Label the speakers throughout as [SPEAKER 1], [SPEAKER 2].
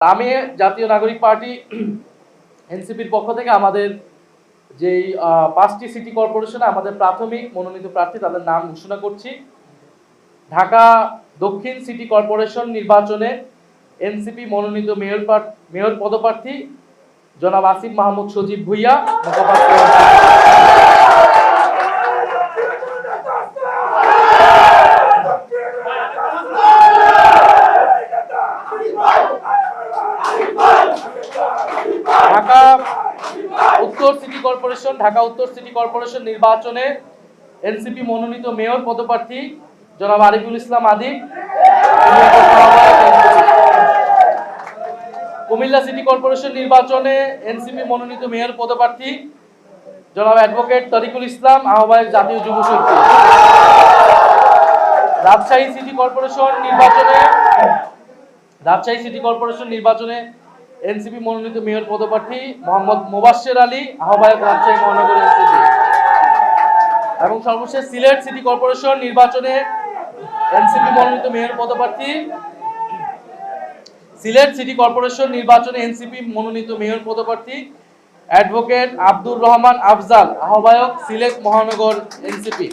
[SPEAKER 1] আমি জাতীয় নাগরিক পার্টি এনসিপির পক্ষ থেকে আমাদের যেই 5টি সিটি কর্পোরেশনে আমাদের প্রাথমিক মনোনীত প্রার্থী তাদের নাম ঘোষণা করছি। ঢাকা দক্ষিণ সিটি কর্পোরেশন নির্বাচনে এনসিপি মনোনীত মেয়র পদপ্রার্থী জনাব আসিফ মাহমুদ সজীব ভুইয়া মুখপাত্র। ঢাকা উত্তর সিটি কর্পোরেশন নির্বাচনে এনসিপি মনোনীত মেয়র পদপ্রার্থী জনাব আরিফুল ইসলাম আদিব। কুমিল্লা সিটি কর্পোরেশন নির্বাচনে এনসিপি মনোনীত মেয়র পদপ্রার্থী জনাব অ্যাডভোকেট তরিকুল ইসলাম, আহ্বায়ক জাতীয় যুব শক্তি। রাজশাহী সিটি কর্পোরেশন নির্বাচনে এনসিপি মনোনীত মেয়র পদপ্রার্থী মোহাম্মদ মোবাশ্বের আলী, আহ্বায়ক রাজশাহী মহানগর এনসিপি। এবং সর্বশেষ সিলেট সিটি কর্পোরেশন নির্বাচনে এনসিপি মনোনীত মেয়র পদপ্রার্থী অ্যাডভোকেট আব্দুর রহমান আফজাল, আহ্বায়ক সিলেট মহানগর এনসিপি।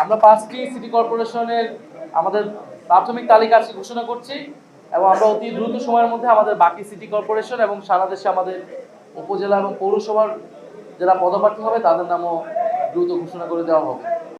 [SPEAKER 1] আমরা 5টি সিটি কর্পোরেশনের আমাদের প্রাথমিক তালিকা ঘোষণা করছি এবং আমরা অতি দ্রুত সময়ের মধ্যে আমাদের বাকি সিটি কর্পোরেশন এবং সারা দেশে আমাদের উপজেলা এবং পৌরসভার যারা পদপ্রার্থী হবে তাদের নামও দ্রুত ঘোষণা করে দেওয়া হবে।